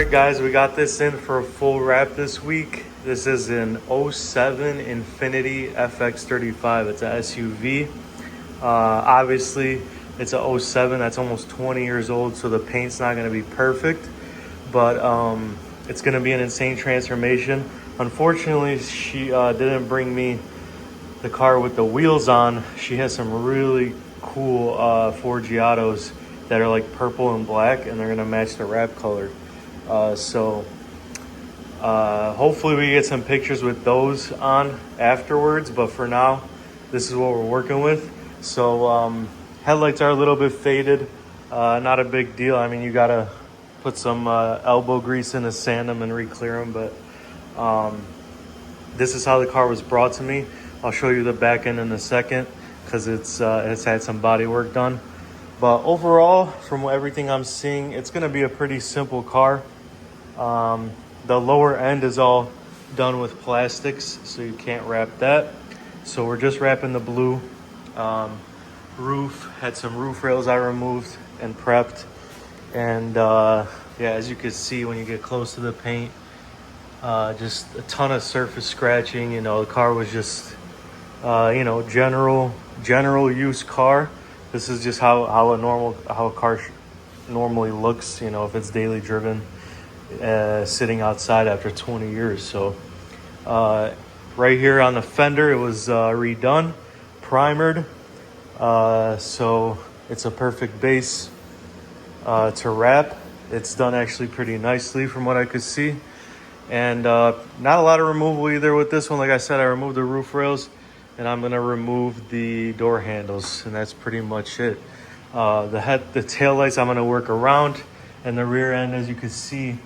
Alright guys, we got this in for a full wrap this week. This is an '07 Infiniti FX35. It's a SUV. Obviously, it's a '07. That's almost 20 years old, so the paint's not going to be perfect. But it's going to be an insane transformation. Unfortunately, she didn't bring me the car with the wheels on. She has some really cool Ford Giottos that are like purple and black, and they're going to match the wrap color. Hopefully we get some pictures with those on afterwards, but for now this is what we're working with. So headlights are a little bit faded, not a big deal. I mean, you gotta put some elbow grease in to sand them and re-clear them, but this is how the car was brought to me. I'll show you the back end in a second because it's had some body work done. But overall, from everything I'm seeing, it's gonna be a pretty simple car. The lower end is all done with plastics, so you can't wrap that. So we're just wrapping the blue. Roof, had some roof rails I removed and prepped. And yeah, as you can see when you get close to the paint, just a ton of surface scratching. You know, the car was just, you know, general use car. This is just how a car normally looks, you know, if it's daily driven. Sitting outside after 20 years. So right here on the fender, it was redone, primered, so it's a perfect base to wrap. It's done actually pretty nicely from what I could see, and not a lot of removal either with this one. Like I said, I removed the roof rails, and I'm gonna remove the door handles, and that's pretty much it. The tail lights I'm gonna work around, and the rear end, as you can see,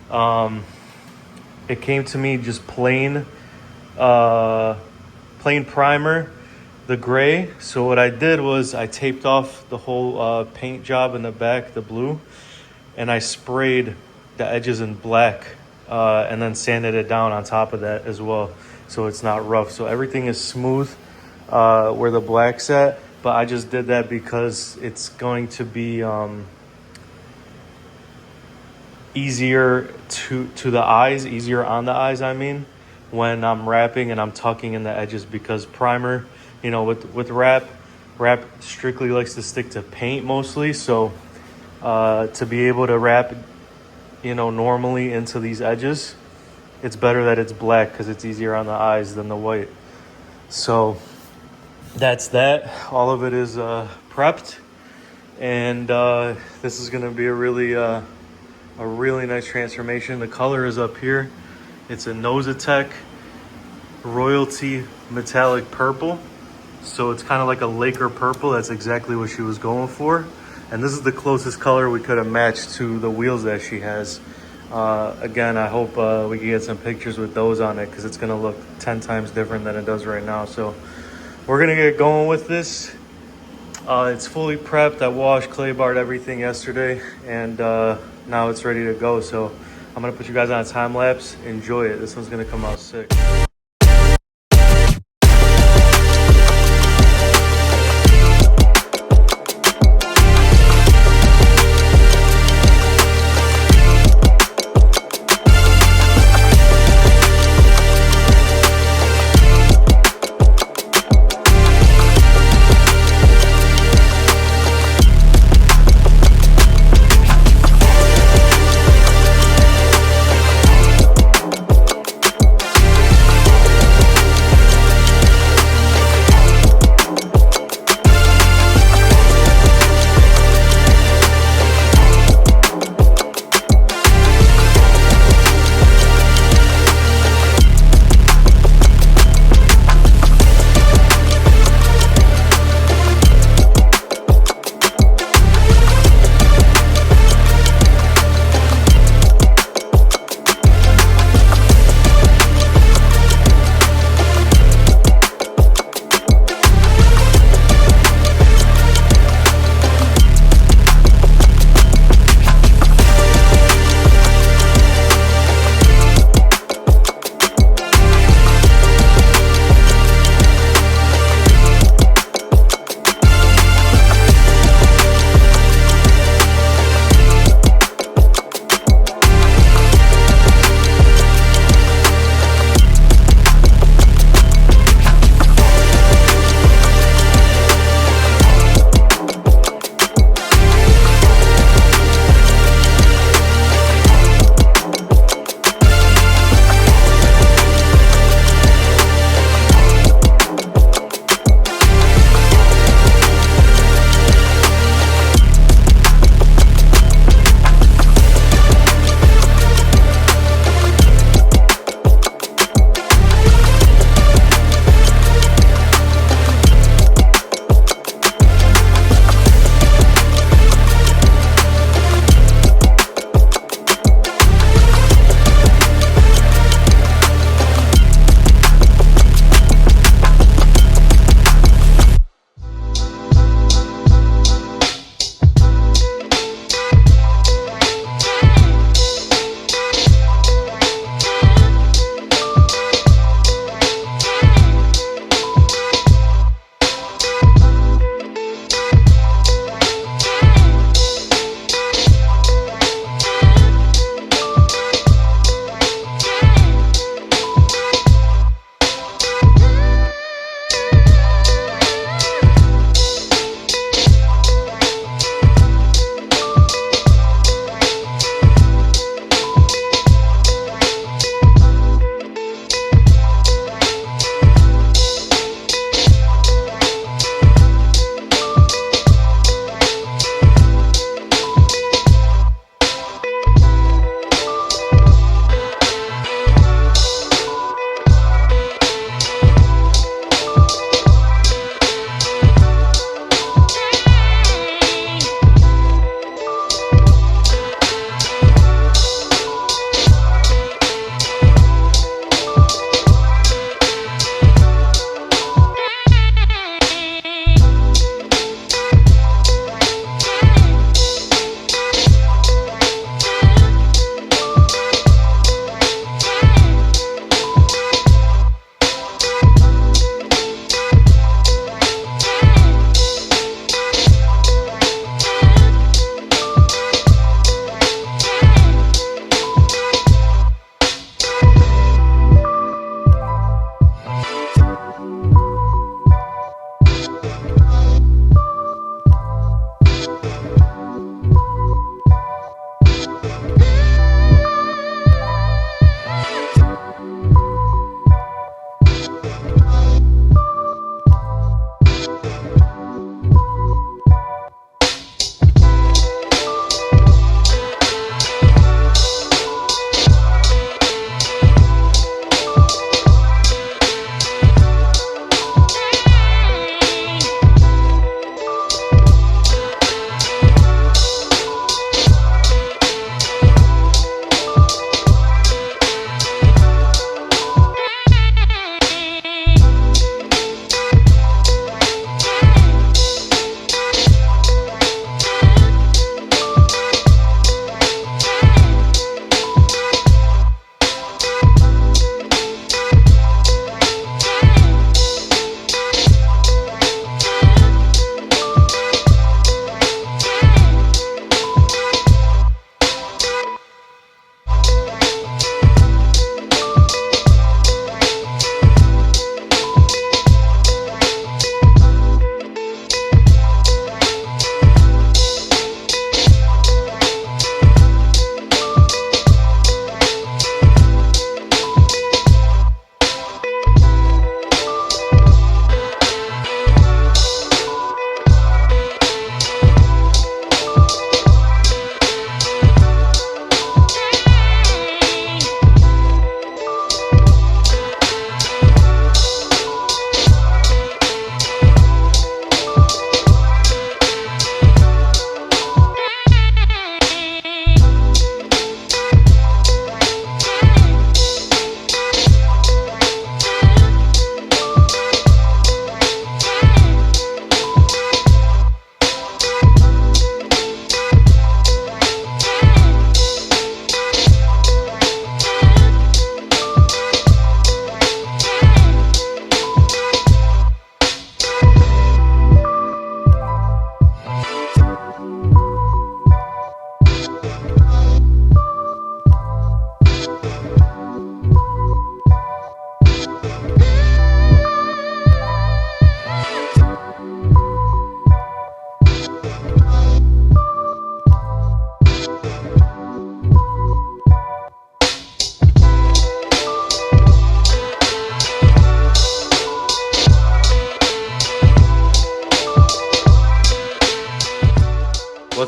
it came to me just plain primer, the gray. So what I did was I taped off the whole paint job in the back, the blue, and I sprayed the edges in black, and then sanded it down on top of that as well, so it's not rough. So everything is smooth where the black's at, but I just did that because it's going to be easier to the eyes, easier on the eyes, I mean, when I'm wrapping and I'm tucking in the edges, because primer, you know, with wrap strictly likes to stick to paint mostly. So to be able to wrap, you know, normally into these edges, it's better that it's black because it's easier on the eyes than the white. So that's that. All of it is prepped, and this is gonna be a really nice transformation. The color is up here. It's a INOZETEK Royalty Metallic Purple. So it's kind of like a Laker purple. That's exactly what she was going for. And this is the closest color we could have matched to the wheels that she has. Again, I hope we can get some pictures with those on it, because it's going to look 10 times different than it does right now. So we're going to get going with this. It's fully prepped. I washed, clay barred everything yesterday, and now it's ready to go. So I'm gonna put you guys on a time lapse. Enjoy it. This one's gonna come out sick.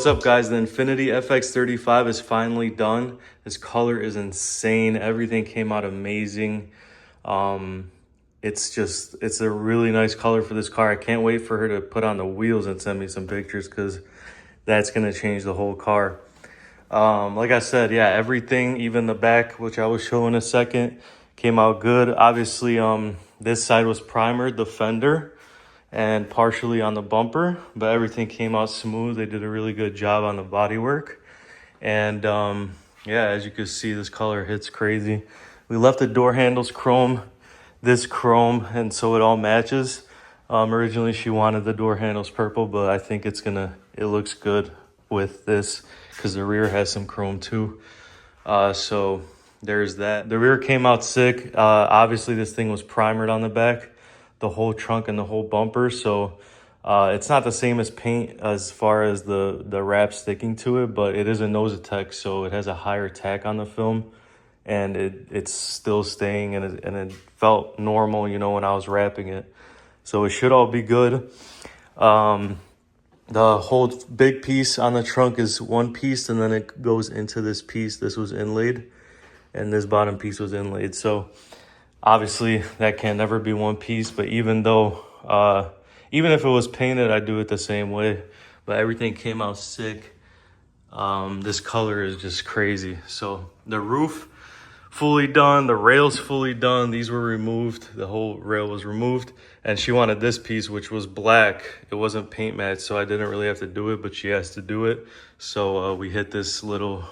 up, guys? The Infiniti FX35 is finally done. This color is insane. Everything came out amazing. It's a really nice color for this car. I can't wait for her to put on the wheels and send me some pictures, because that's gonna change the whole car. Like I said, yeah, everything, even the back, which I will show in a second, came out good. Obviously, this side was primered, the fender, and partially on the bumper, but everything came out smooth. They did a really good job on the bodywork. And yeah, as you can see, this color hits crazy. We left the door handles chrome, this chrome, and so it all matches. Originally she wanted the door handles purple, but I think it looks good with this, because the rear has some chrome too. So there's that. The rear came out sick. Obviously this thing was primered on the back, the whole trunk and the whole bumper. So it's not the same as paint as far as the wrap sticking to it, but it is a INOZETEK, so it has a higher tack on the film, and it's still staying, and it felt normal, you know, when I was wrapping it. So it should all be good. The whole big piece on the trunk is one piece, and then it goes into this piece. This was inlaid, and this bottom piece was inlaid. So obviously that can never be one piece, but even if it was painted, I'd do it the same way. But everything came out sick. This color is just crazy. So the roof fully done, the rails fully done. These were removed, the whole rail was removed, and she wanted this piece, which was black. It wasn't paint matched, so I didn't really have to do it, but she has to do it. So we hit this little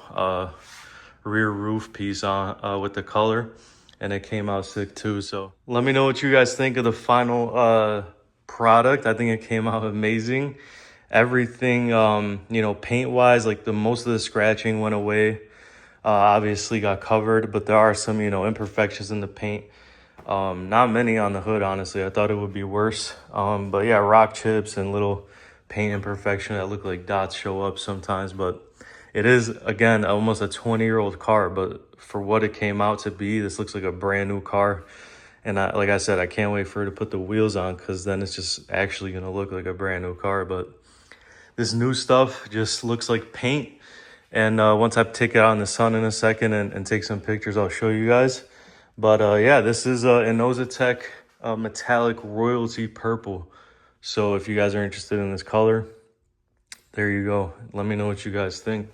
rear roof piece on with the color, and it came out sick too. So let me know what you guys think of the final product. I think it came out amazing. Everything, you know, paint wise, like most of the scratching went away. Obviously got covered, but there are some, you know, imperfections in the paint. Not many on the hood, honestly. I thought it would be worse. But yeah, rock chips and little paint imperfection that look like dots show up sometimes. But it is, again, almost a 20-year-old car, but for what it came out to be, this looks like a brand new car. And like I said, I can't wait for her to put the wheels on, because then it's just actually gonna look like a brand new car. But this new stuff just looks like paint. And once I take it out in the sun in a second and take some pictures, I'll show you guys. But yeah, this is INOZETEK metallic royalty purple. So if you guys are interested in this color, there you go. Let me know what you guys think.